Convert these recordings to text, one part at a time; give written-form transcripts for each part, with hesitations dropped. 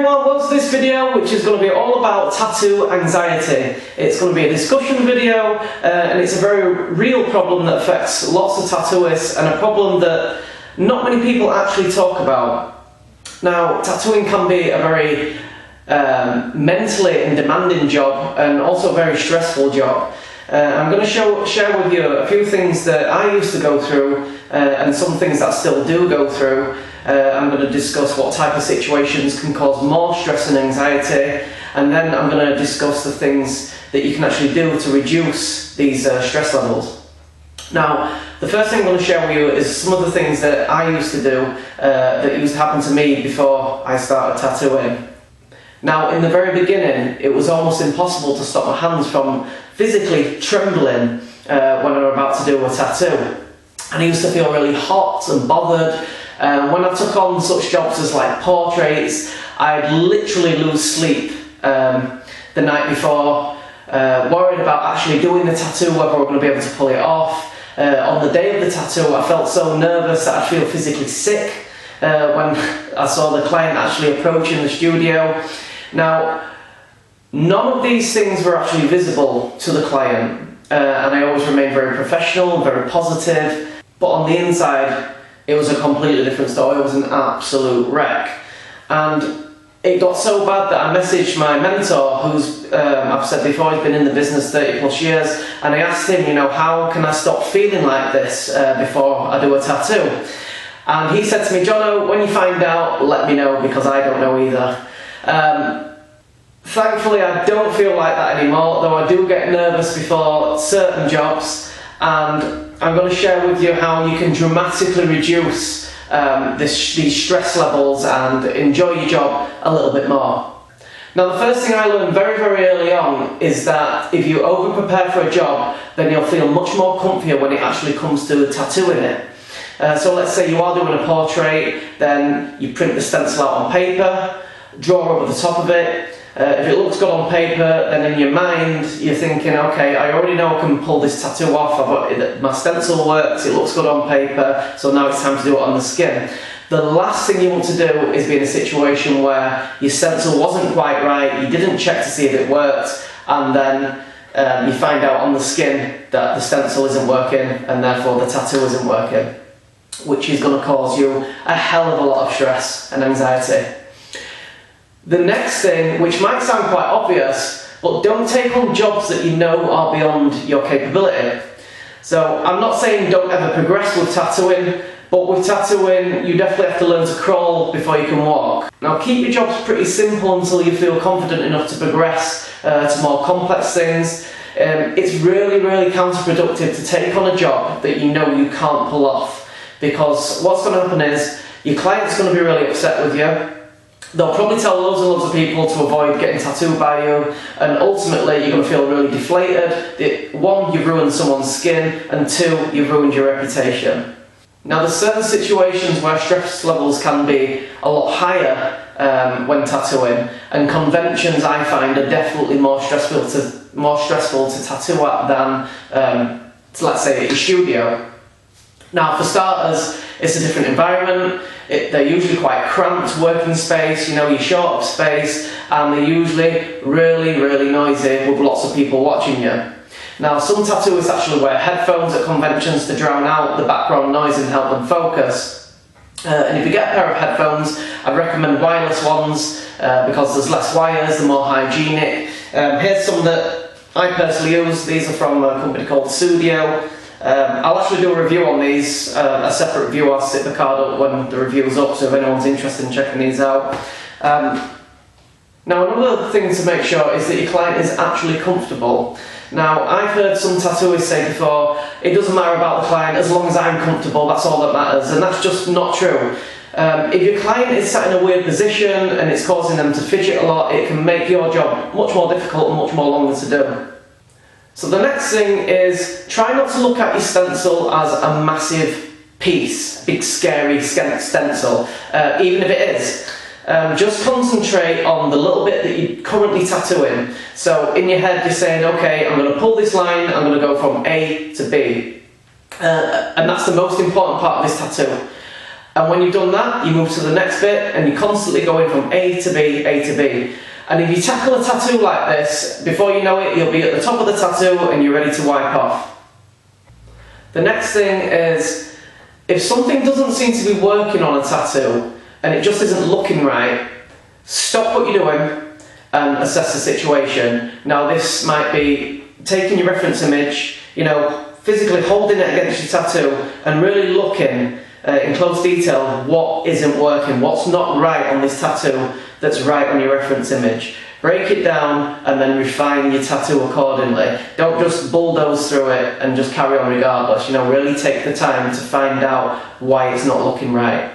everyone, welcome to this video which is going to be all about tattoo anxiety. It's going to be a discussion video and it's a very real problem that affects lots of tattooists and a problem that not many people actually talk about. Now, tattooing can be a very mentally and demanding job and also a very stressful job. I'm going to share with you a few things that I used to go through and some things that I still do go through. I'm going to discuss what type of situations can cause more stress and anxiety, and then I'm going to discuss the things that you can actually do to reduce these stress levels. Now, the first thing I'm going to share with you is some of the things that I used to do that used to happen to me before I started tattooing. Now, in the very beginning, it was almost impossible to stop my hands from physically trembling when I'm about to do a tattoo. And I used to feel really hot and bothered. When I took on such jobs as like portraits, I'd literally lose sleep the night before, worried about actually doing the tattoo, whether we're going to be able to pull it off. On the day of the tattoo, I felt so nervous that I'd feel physically sick when I saw the client actually approaching the studio. Now, none of these things were actually visible to the client, and I always remained very professional, very positive, but on the inside, it was a completely different story. It was an absolute wreck. And it got so bad that I messaged my mentor, who's, I've said before, he's been in the business 30 plus years, and I asked him, how can I stop feeling like this before I do a tattoo? And he said to me, Jono, when you find out, let me know, because I don't know either. Thankfully, I don't feel like that anymore, though I do get nervous before certain jobs, and I'm going to share with you how you can dramatically reduce these stress levels and enjoy your job a little bit more. Now, the first thing I learned very, very early on is that if you over-prepare for a job, then you'll feel much more comfier when it actually comes to tattooing it. So let's say you are doing a portrait, then you print the stencil out on paper, draw over the top of it. If it looks good on paper, then in your mind you're thinking, okay, I already know I can pull this tattoo off, my stencil works, it looks good on paper, so now it's time to do it on the skin. The last thing you want to do is be in a situation where your stencil wasn't quite right, you didn't check to see if it worked, and then you find out on the skin that the stencil isn't working and therefore the tattoo isn't working, which is going to cause you a hell of a lot of stress and anxiety. The next thing, which might sound quite obvious, but don't take on jobs that you know are beyond your capability. So I'm not saying don't ever progress with tattooing, but with tattooing you definitely have to learn to crawl before you can walk. Now, keep your jobs pretty simple until you feel confident enough to progress to more complex things. It's really, really counterproductive to take on a job that you know you can't pull off, because what's going to happen is your client's going to be really upset with you. They'll probably tell loads and loads of people to avoid getting tattooed by you, and ultimately you're going to feel really deflated. One, you've ruined someone's skin, and two, you've ruined your reputation. Now, there's certain situations where stress levels can be a lot higher when tattooing, and conventions, I find, are definitely more stressful to tattoo at than, let's say, at your studio. Now, for starters, it's a different environment. They're usually quite cramped working space, you're short of space, and they're usually really, really noisy with lots of people watching you. Now, some tattooists actually wear headphones at conventions to drown out the background noise and help them focus. And if you get a pair of headphones, I'd recommend wireless ones because there's less wires, they're more hygienic. Here's some that I personally use. These are from a company called Studio. I'll actually do a review on these, a separate review. I'll stick the card up when the review's up, so if anyone's interested in checking these out. Now, another thing to make sure is that your client is actually comfortable. Now, I've heard some tattooists say before, it doesn't matter about the client, as long as I'm comfortable, that's all that matters, and that's just not true. If your client is sat in a weird position and it's causing them to fidget a lot, it can make your job much more difficult and much more longer to do. So the next thing is, try not to look at your stencil as a massive piece, big scary stencil, even if it is. Just concentrate on the little bit that you're currently tattooing. So in your head you're saying, okay, I'm going to pull this line, I'm going to go from A to B. And that's the most important part of this tattoo. And when you've done that, you move to the next bit and you're constantly going from A to B, A to B. And if you tackle a tattoo like this, before you know it, you'll be at the top of the tattoo and you're ready to wipe off. The next thing is, if something doesn't seem to be working on a tattoo and it just isn't looking right, stop what you're doing and assess the situation. Now this might be taking your reference image, physically holding it against your tattoo and really looking in close detail what isn't working, what's not right on this tattoo that's right on your reference image. Break it down and then refine your tattoo accordingly. Don't just bulldoze through it and just carry on regardless. Really take the time to find out why it's not looking right.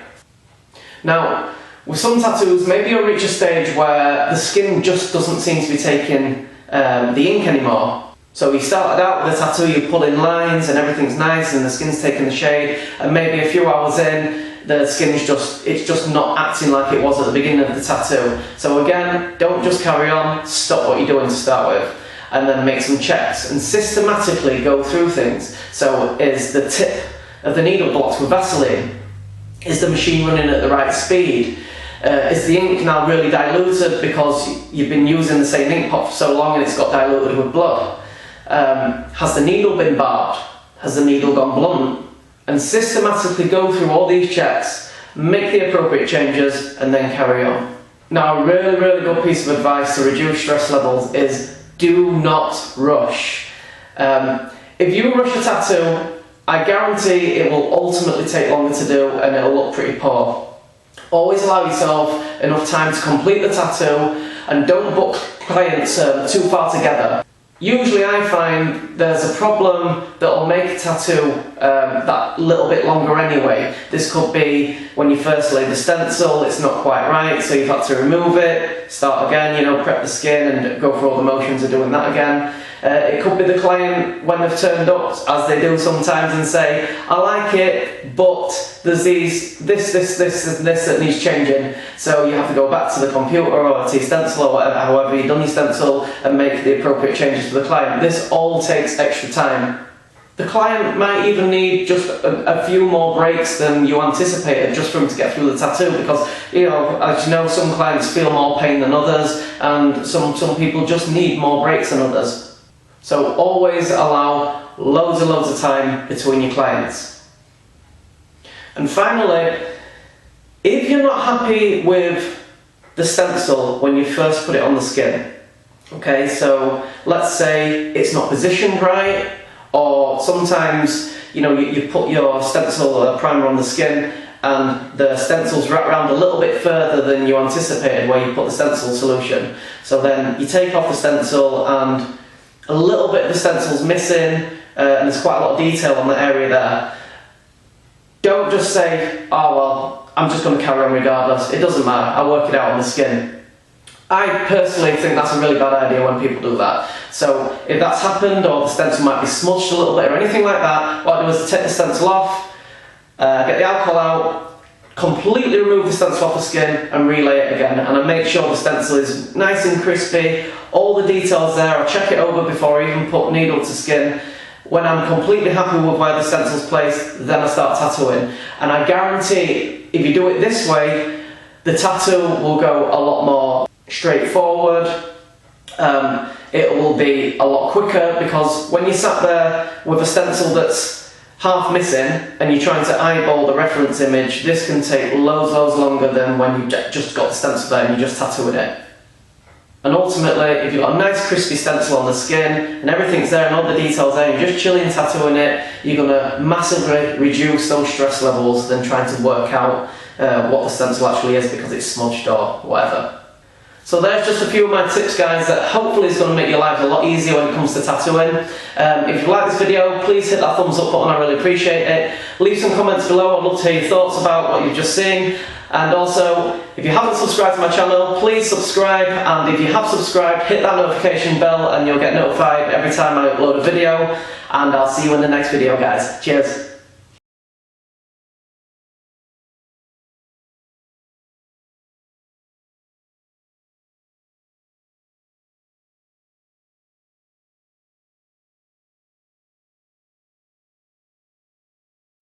Now, with some tattoos, maybe you'll reach a stage where the skin just doesn't seem to be taking the ink anymore. So you started out with a tattoo, you're pulling lines and everything's nice and the skin's taking the shade, and maybe a few hours in, the skin's just not acting like it was at the beginning of the tattoo. So again, don't just carry on, stop what you're doing to start with, and then make some checks and systematically go through things. So is the tip of the needle blocked with Vaseline? Is the machine running at the right speed? Is the ink now really diluted because you've been using the same ink pot for so long and it's got diluted with blood? Has the needle been barbed? Has the needle gone blunt? And systematically go through all these checks, make the appropriate changes, and then carry on. Now, a really, really good piece of advice to reduce stress levels is do not rush. If you rush a tattoo, I guarantee it will ultimately take longer to do and it'll look pretty poor. Always allow yourself enough time to complete the tattoo and don't book clients too far together. Usually I find there's a problem that will make a tattoo that little bit longer anyway. This could be when you first lay the stencil, it's not quite right, so you've had to remove it, start again, prep the skin and go through all the motions of doing that again. It could be the client when they've turned up, as they do sometimes, and say, I like it, but there's this and this that needs changing. So you have to go back to the computer or to your stencil or whatever, however you've done your stencil, and make the appropriate changes for the client. This all takes extra time. The client might even need just a few more breaks than you anticipated just for them to get through the tattoo, because as you know, some clients feel more pain than others, and some people just need more breaks than others. So always allow loads of time between your clients. And finally, if you're not happy with the stencil when you first put it on the skin, okay, so let's say it's not positioned right, or sometimes you put your stencil primer on the skin and the stencil's wrapped around a little bit further than you anticipated where you put the stencil solution. So then you take off the stencil and a little bit of the stencil's missing, and there's quite a lot of detail on the area there. Don't just say, oh well, I'm just going to carry on regardless, it doesn't matter, I'll work it out on the skin. I personally think that's a really bad idea when people do that. So if that's happened, or the stencil might be smudged a little bit or anything like that, what I do is take the stencil off, get the alcohol out, completely remove the stencil off the skin and relay it again, and I make sure the stencil is nice and crispy, all the details there. I check it over before I even put needle to skin. When I'm completely happy with where the stencil's placed, then I start tattooing, and I guarantee if you do it this way, the tattoo will go a lot more straightforward. It will be a lot quicker, because when you sat there with a stencil that's half missing and you're trying to eyeball the reference image, this can take loads longer than when you just got the stencil there and you just tattooed it. And ultimately, if you've got a nice crispy stencil on the skin and everything's there and all the details there, you're just chilling tattooing it, you're going to massively reduce those stress levels than trying to work out what the stencil actually is because it's smudged or whatever. So there's just a few of my tips, guys, that hopefully is going to make your lives a lot easier when it comes to tattooing. If you like this video, please hit that thumbs up button, I really appreciate it. Leave some comments below, I'd love to hear your thoughts about what you've just seen. And also, if you haven't subscribed to my channel, please subscribe, and if you have subscribed, hit that notification bell and you'll get notified every time I upload a video. And I'll see you in the next video, guys. Cheers.